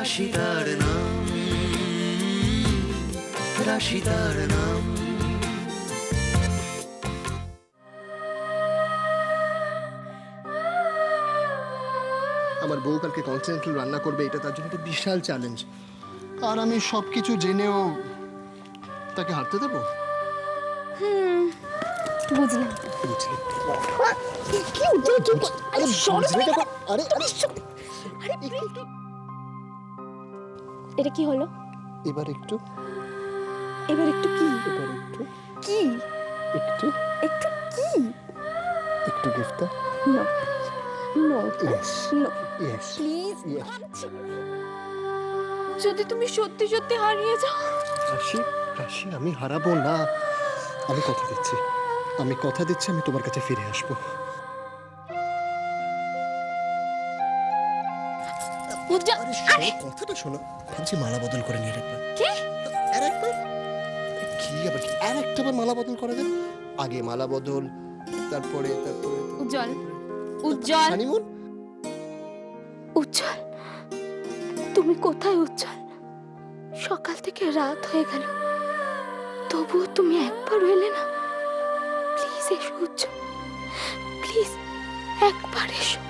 রাশি তার নাম, রাশি তার নাম। আমার বউ কালকে কন্টিনেন্টাল রান্না করবে, এটা তার জন্য একটা বিশাল চ্যালেঞ্জ। আর আমি সবকিছু জেনেও তাকে হারতে দেবো? বুঝলাম। বুঝলি? কি উজ্জ্বল আরে বুঝলি যখন, আরে এটা কি হলো? এবার একটু, এবার একটু কি? এবার একটু, কি একটু, একটু কি? একটু গিফট দে। No no yes, no yes, please. Yes. যদি তুমি সত্যি সত্যি হারিয়ে যাও। রাশি, রাশি, আমি হারাবো না। আমি কথা দিচ্ছি, আমি কথা দিচ্ছি, আমি তোমার কাছে ফিরে আসবো। উজ্জ্বল, আরে শোনো, কথাটা শোনো। ভাবছি মালা বদল করে নিয়ে রাখবে। কি? আর একবার কি, আবার কি আর একটা বার মালা বদল করা যাবে? আগে মালা বদল, তারপরে উজ্জ্বল, উজ্জ্বল, হানিমুন। উজ্জ্বল, তুমি কোথায় উজ্জ্বল? সকাল থেকে রাত হয়ে গেল, তবুও তুমি একবার এলে না। প্লিজ এসো উজ্জ্বল, প্লিজ একবার এসো।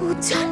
উজ্জ্বল,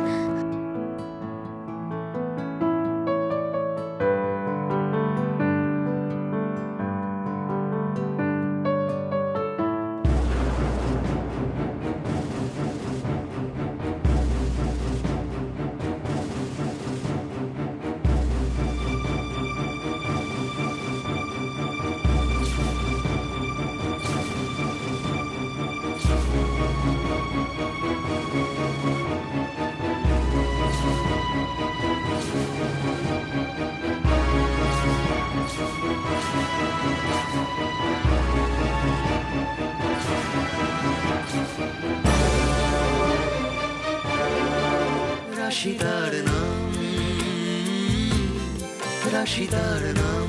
রাশি তার নাম, রাশি তার নাম।